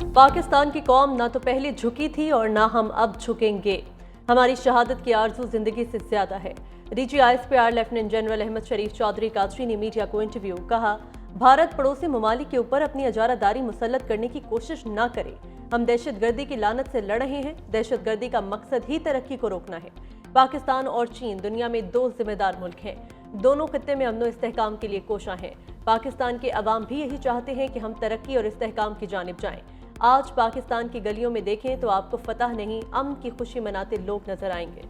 पाकिस्तान की कौम ना तो पहले झुकी थी और ना हम अब झुकेंगे। हमारी शहादत की आरज़ू जिंदगी से ज्यादा है। DGISPR लेफ्टिनेंट जनरल अहमद शरीफ चौधरी कादरी ने मीडिया को इंटरव्यू कहा, भारत पड़ोसी ममालिक के ऊपर अपनी अजारादारी मुसल्लत करने की कोशिश न करे। हम दहशतगर्दी की लानत से लड़ रहे हैं। दहशतगर्दी का मकसद ही तरक्की को रोकना है। पाकिस्तान और चीन दुनिया में दो जिम्मेदार मुल्क हैं। दोनों खित्ते में अमन इस्तेहकाम के लिए कोशां हैं। पाकिस्तान के अवाम भी यही चाहते हैं कि हम तरक्की और इस्तेहकाम की जानिब जाएं। आज पाकिस्तान की गलियों में देखें तो आपको फतह नहीं, अमन की खुशी मनाते लोग नजर आएंगे।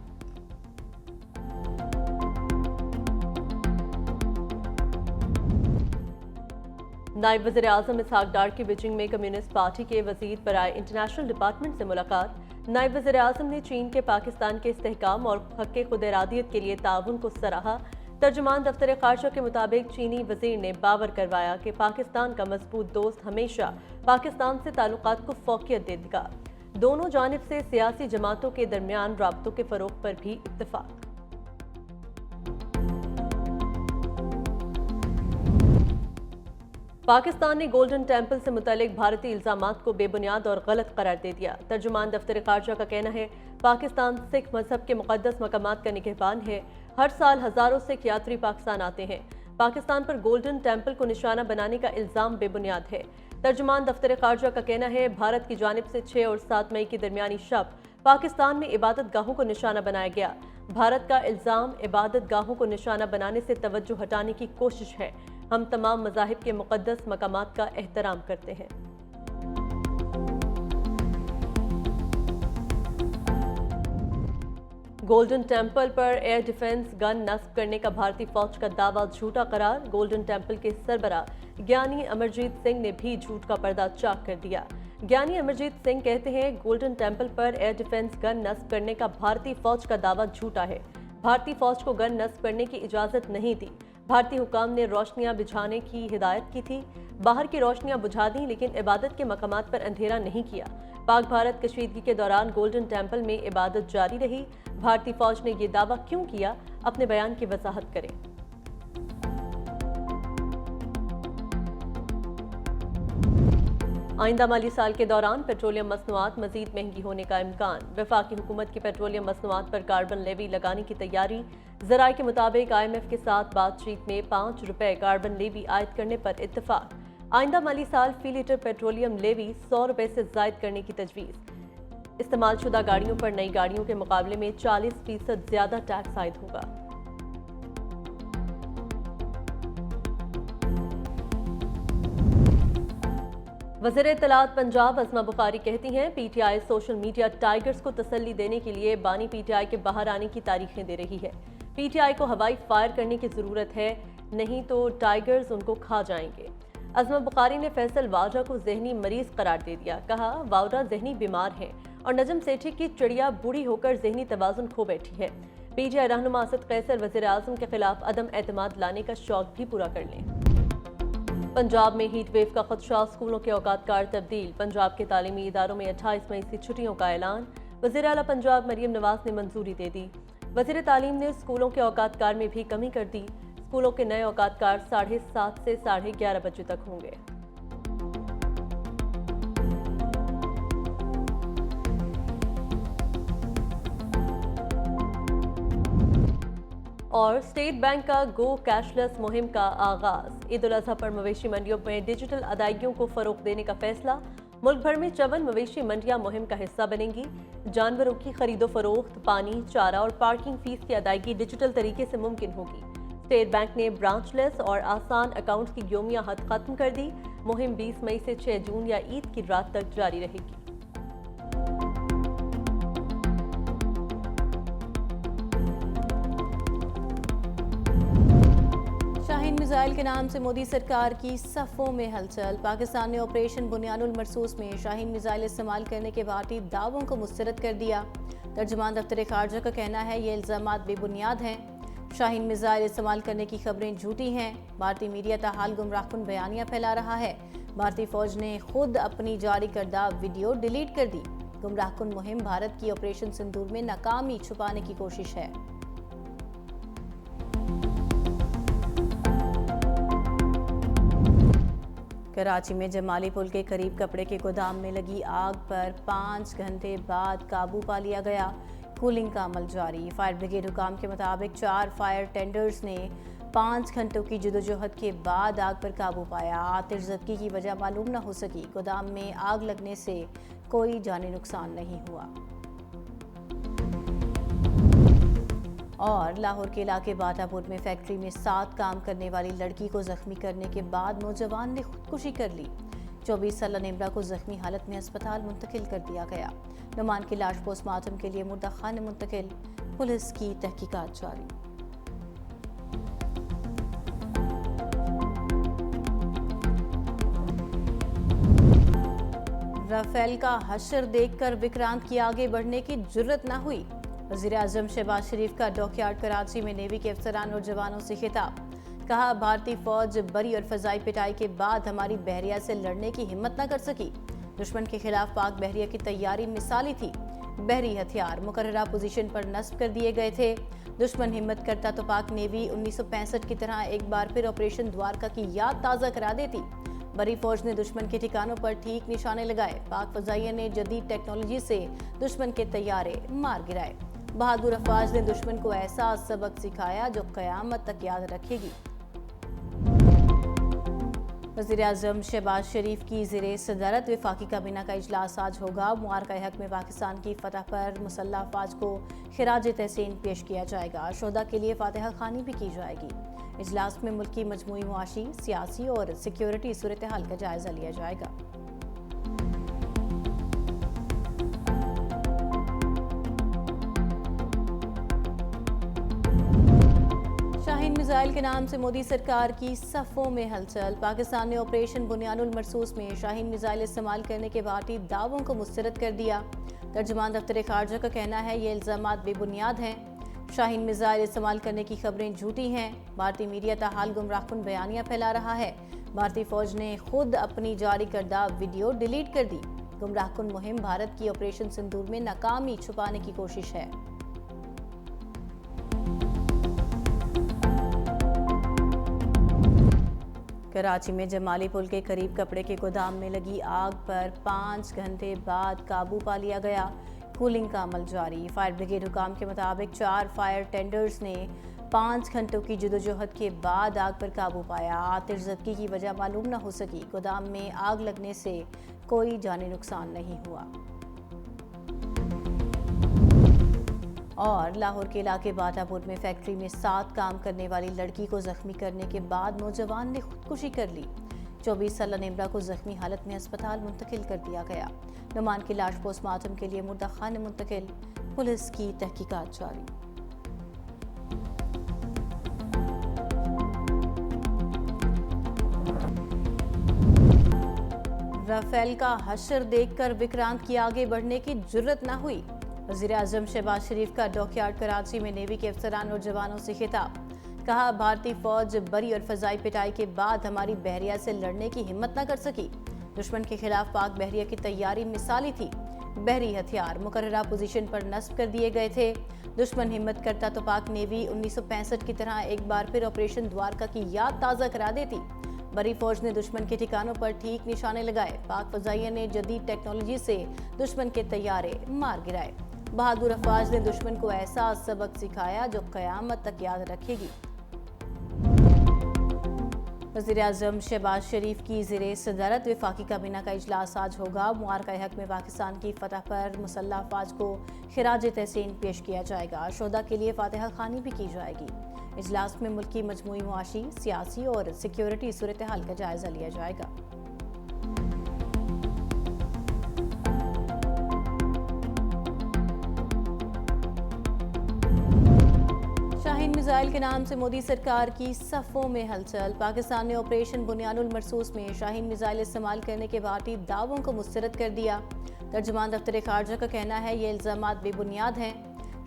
नायब वज़ीर आज़म इसहाक डार की बीजिंग में कम्युनिस्ट पार्टी के वज़ीर बराए इंटरनेशनल डिपार्टमेंट से मुलाकात। नायब वज़ीर आज़म ने चीन के पाकिस्तान के इस्तेहकाम और हक़ खुद इरादियत के लिए ताउन को सराहा। तर्जुमान दफ्तर ख़ारजा के मुताबिक चीनी वज़ीर ने बावर करवाया कि पाकिस्तान का मजबूत दोस्त हमेशा पाकिस्तान से ताल्लुकात को फ़ौक़ियत देगा। दोनों जानिब से सियासी जमातों के दरमियान राब्तों के फ़रोग़ पर भी इत्तफ़ाक़। पाकिस्तान ने गोल्डन टेम्पल से मुतल्लिक भारतीय इल्ज़ामात को बेबुनियाद और गलत करार दे दिया। तर्जुमान दफ्तर ख़ारजा का कहना है, पाकिस्तान सिख मजहब के मुक़द्दस मकामात का निगहबान है। हर साल हज़ारों सिख यात्री पाकिस्तान आते हैं। पाकिस्तान पर गोल्डन टेम्पल को निशाना बनाने का इल्ज़ाम बेबुनियाद है। तर्जुमान दफ्तर ख़ारजा का कहना है, भारत की जानिब से 6 और 7 मई की दरमियानी शब पाकिस्तान में इबादत गाहों को निशाना बनाया गया। भारत का इल्ज़ाम इबादत गाहों को निशाना बनाने से तवज्जो हटाने की कोशिश है। हम तमाम मज़ाहिब के मुक़द्दस मकामात का एहतराम करते हैं। गोल्डन टेम्पल पर एयर डिफेंस गन नस्ब करने का भारतीय फौज का दावा झूठा करार। गोल्डन टेम्पल के सरबरा ज्ञानी अमरजीत सिंह ने भी झूठ का पर्दा चाक कर दिया। ज्ञानी अमरजीत सिंह कहते हैं, गोल्डन टेम्पल पर एयर डिफेंस गन नस्ब करने का भारतीय फौज का दावा झूठा है। भारतीय फौज को गन नस्ब करने की इजाज़त नहीं थी। भारतीय हुकाम ने रोशनियां बुझाने की हिदायत की थी। बाहर की रोशनियां बुझा दी, लेकिन इबादत के मकामात पर अंधेरा नहीं किया। पाक भारत कशीदगी के दौरान गोल्डन टेम्पल में इबादत जारी रही। भारतीय फौज ने यह दावा क्यों किया, अपने बयान की वजाहत करें। आइंदा माली साल के दौरान पेट्रोलियम मसनूआत मजीद महंगी होने का इम्कान। वफाकी हुकूमत की पेट्रोलियम मसनूआत पर कार्बन लेवी लगाने की तैयारी। ज़राए के मुताबिक IMF के साथ बातचीत में 5 रुपये कार्बन लेवी आयद करने पर इत्तफाक। आइंदा माली साल फी लीटर पेट्रोलियम लेवी 100 रुपये से जायद करने की तजवीज़। इस्तेमाल शुदा गाड़ियों पर नई गाड़ियों के मुकाबले में 40% ज़्यादा टैक्स आयद होगा। वज़ीर इत्तलात पंजाब अज़मा बुखारी कहती हैं, PTI सोशल मीडिया टाइगर्स को तसल्ली देने के लिए बानी PTI के बाहर आने की तारीखें दे रही है। PTI को हवाई फायर करने की ज़रूरत है, नहीं तो टाइगर्स उनको खा जाएंगे। अज़मा बुखारी ने फैसल वावडा को जहनी मरीज करार दे दिया। कहा, वावडा जहनी बीमार है और नजम सेठी की चिड़िया बूढ़ी होकर जहनी तवाज़ुन खो बैठी है। PTI रहनुमा असद कैसर वज़ीर आज़म के खिलाफ अदम एतमाद लाने का शौक भी पूरा कर लें। पंजाब में हीट वेव का खदशा, स्कूलों के औकात कार तब्दील। पंजाब के तालीमी इदारों में 28 मई से छुट्टियों का ऐलान। वज़ीर आला पंजाब मरियम नवाज ने मंजूरी दे दी। वज़ीर तालीम ने स्कूलों के औकात कार में भी कमी कर दी। स्कूलों के नए औकात कार 7:30 से 11:30 बजे तक होंगे। और स्टेट बैंक का गो कैशलेस मुहिम का आगाज। ईद उल अज़हा पर मवेशी मंडियों में डिजिटल अदायगियों को फरोग देने का फैसला। मुल्क भर में 54 मवेशी मंडियां मुहिम का हिस्सा बनेंगी। जानवरों की खरीदो फरोख्त, पानी, चारा और पार्किंग फीस की अदायगी डिजिटल तरीके से मुमकिन होगी। स्टेट बैंक ने ब्रांचलेस और आसान अकाउंट्स की योमिया हद खत्म कर दी। मुहिम 20 मई से 6 जून या ईद की रात तक जारी रहेगी। शाहीन मिसाइल के नाम से मोदी सरकार की सफ़ों में हलचल। पाकिस्तान ने ऑपरेशन बुनियानुल मरसूस में शाहीन मिसाइल इस्तेमाल करने के भारतीय दावों को मुस्तरद कर दिया। तर्जुमान दफ्तर ख़ारजा का कहना है, ये इल्ज़ामात बेबुनियाद हैं। शाहीन मिसाइल इस्तेमाल करने की खबरें झूठी हैं। भारतीय मीडिया ताहाल गुमराहकुन बयानियाँ फैला रहा है। भारतीय फौज ने खुद अपनी जारी करदा वीडियो डिलीट कर दी। गुमराहकुन मुहिम भारत की ऑपरेशन सिंदूर में नाकामी छुपाने की कोशिश है। कराची में जमाली पुल के करीब कपड़े के गोदाम में लगी आग पर 5 घंटे बाद काबू पा लिया गया। कूलिंग का अमल जारी। फायर ब्रिगेड हुकाम के मुताबिक 4 फायर टेंडर्स ने 5 घंटों की जदोजहद के बाद आग पर काबू पाया। आतिशज़दगी की वजह मालूम न हो सकी। गोदाम में आग लगने से कोई जानी नुकसान नहीं हुआ। और लाहौर के इलाके बाटापुर में फैक्ट्री में 7 काम करने वाली लड़की को जख्मी करने के बाद नौजवान ने खुदकुशी कर ली। 24 साला निम्रा को जख्मी हालत में अस्पताल मुंतकिल कर दिया गया। नुमान की लाश पोस्टमार्टम के लिए मुर्दा खाने मुंतकिल। पुलिस की तहकीकात जारी। राफेल का हशर देखकर विक्रांत की आगे बढ़ने की जुर्रत न हुई। वज़ीर-ए-आज़म शहबाज शरीफ का डॉकयार्ड कराची में नेवी के अफसरान और जवानों से खिताब। कहा, भारतीय फौज बरी और फजाई पिटाई के बाद हमारी बहरिया से लड़ने की हिम्मत न कर सकी। दुश्मन के खिलाफ पाक बहरिया की तैयारी मिसाली थी। बहरी हथियार मुकर्ररा पोजीशन पर नस्ब कर दिए गए थे। दुश्मन हिम्मत करता तो पाक नेवी 1965 की तरह एक बार फिर ऑपरेशन द्वारका की याद ताज़ा करा देती। बरी फौज ने दुश्मन के ठिकानों पर ठीक निशाने लगाए। पाक फजाइया ने जदीद टेक्नोलॉजी से दुश्मन के तैयारे मार गिराए। बहादुर अफवाज ने दुश्मन को ऐसा सबक सिखाया जो क़यामत तक याद रखेगी। वज़ीर-ए-आज़म शहबाज शरीफ की ज़ेरे सदारत वफाकी काबीना का इजलास आज होगा। मुआरका हक में पाकिस्तान की फतह पर मुसल्लह अफवाज को खिराज तहसीन पेश किया जाएगा। शोहदा के लिए फातिहा खानी भी की जाएगी। इजलास में मुल्क की मजमूई मुआशी, सियासी और सिक्योरिटी सूरत हाल का जायजा लिया जाएगा। शाहीन मिसाइल के नाम से मोदी सरकार की सफ़ों में हलचल। पाकिस्तान ने ऑपरेशन बुनियानुल मरसूस में शाहीन मिसाइल इस्तेमाल करने के बाती दावों को मुस्तरद कर दिया। तर्जुमान दफ्तर खारजा का कहना है ये इल्ज़ामात बेबुनियाद हैं। शाहीन मिसाइल इस्तेमाल करने की खबरें झूठी हैं। भारतीय मीडिया ताहाल गुमराहकुन बयानियां फैला रहा है। भारतीय फौज ने खुद अपनी जारी करदा वीडियो डिलीट कर दी। गुमराहकुन मुहिम भारत की ऑपरेशन सिंदूर में नाकामी छुपाने की कोशिश है। कराची में जमाली पुल के करीब कपड़े के गोदाम में लगी आग पर 5 घंटे बाद काबू पा लिया गया। कूलिंग का अमल जारी। फायर ब्रिगेड हुकाम के मुताबिक 4 फायर टेंडर्स ने 5 घंटों की जदोजहद के बाद आग पर काबू पाया। आतिशज़दगी की वजह मालूम न हो सकी। गोदाम में आग लगने से कोई जानी नुकसान नहीं हुआ। और लाहौर के इलाके बाटापुर में फैक्ट्री में 7 काम करने वाली लड़की को जख्मी करने के बाद नौजवान ने खुदकुशी कर ली। 24 साला निम्रा को जख्मी हालत में अस्पताल मुंतकिल कर दिया गया। नुमान की लाश पोस्टमार्टम के लिए मुर्दा खाने मुंतकिल। पुलिस की तहकीकात जारी। राफेल का हशर देखकर विक्रांत की आगे बढ़ने की जुर्रत न हुई। वज़ीर-ए-आज़म शहबाज शरीफ का डॉकयार्ड कराची में नेवी के अफसरान और जवानों से खिताब। कहा, भारतीय फौज बरी और फजाई पिटाई के बाद हमारी बहरिया से लड़ने की हिम्मत न कर सकी। दुश्मन के खिलाफ पाक बहरिया की तैयारी मिसाली थी। बहरी हथियार मुकर्ररा पोजीशन पर नस्ब कर दिए गए थे। दुश्मन हिम्मत करता तो पाक नेवी 1965 की तरह एक बार फिर ऑपरेशन द्वारका की याद ताज़ा करा देती। बरी फौज ने दुश्मन के ठिकानों पर ठीक निशाने लगाए। पाक फजाइया ने जदीद टेक्नोलॉजी से दुश्मन के तैयारे मार गिराए। बहादुर अफवाज ने दुश्मन को ऐसा सबक सिखाया जो क़यामत तक याद रखेगी। वज़ीर-ए-आज़म शहबाज शरीफ की ज़ेरे सदारत वफाकी काबीना का इजलास आज होगा। मुआरका हक में पाकिस्तान की फतह पर मुसल्लह अफवाज को खिराज तहसीन पेश किया जाएगा। शोहदा के लिए फातिहा खानी भी की जाएगी। इजलास में मुल्क की मजमूई मुआशी, सियासी और सिक्योरिटी सूरत हाल का जायजा लिया जाएगा। शाहीन मिसाइल के नाम से मोदी सरकार की सफ़ों में हलचल। पाकिस्तान ने ऑपरेशन बुनियानुल मरसूस में शाहीन मिसाइल इस्तेमाल करने के बाती दावों को मुस्तरद कर दिया। तर्जुमान दफ्तर खारजा का कहना है ये इल्ज़ामात बेबुनियाद हैं।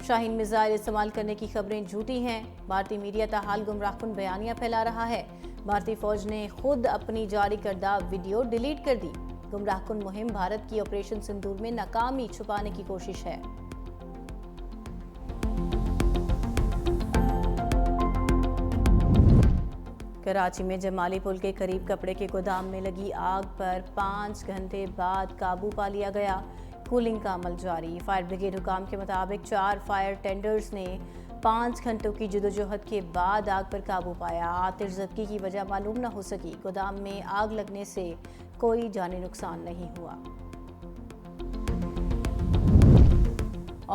शाहीन मिसाइल इस्तेमाल करने की खबरें झूठी हैं। भारतीय मीडिया ताहाल गुमराहकुन बयानियां फैला रहा है। भारतीय फौज ने खुद अपनी जारी करदा वीडियो डिलीट कर दी। गुमराहकुन मुहिम भारत की ऑपरेशन सिंदूर में नाकामी छुपाने की कोशिश है। کراچی میں جمالی پل کے قریب کپڑے کے گودام میں لگی آگ پر 5 گھنٹے بعد قابو پا لیا گیا۔ کولنگ کا عمل جاری۔ فائر بریگیڈ حکام کے مطابق 4 فائر ٹینڈرز نے 5 گھنٹوں کی جدوجہد کے بعد آگ پر قابو پایا۔ آتش زدگی کی وجہ معلوم نہ ہو سکی۔ گودام میں آگ لگنے سے کوئی جانی نقصان نہیں ہوا۔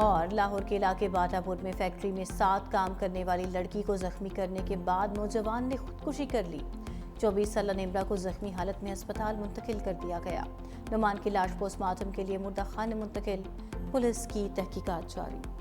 اور لاہور کے علاقے باٹا پور میں فیکٹری میں 7 کام کرنے والی لڑکی کو زخمی کرنے کے بعد نوجوان نے خودکشی کر لی۔ 24 سالہ نمرہ کو زخمی حالت میں ہسپتال منتقل کر دیا گیا۔ نعمان کی لاش پوسٹ مارٹم کے لیے مردہ خانے منتقل۔ پولیس کی تحقیقات جاری۔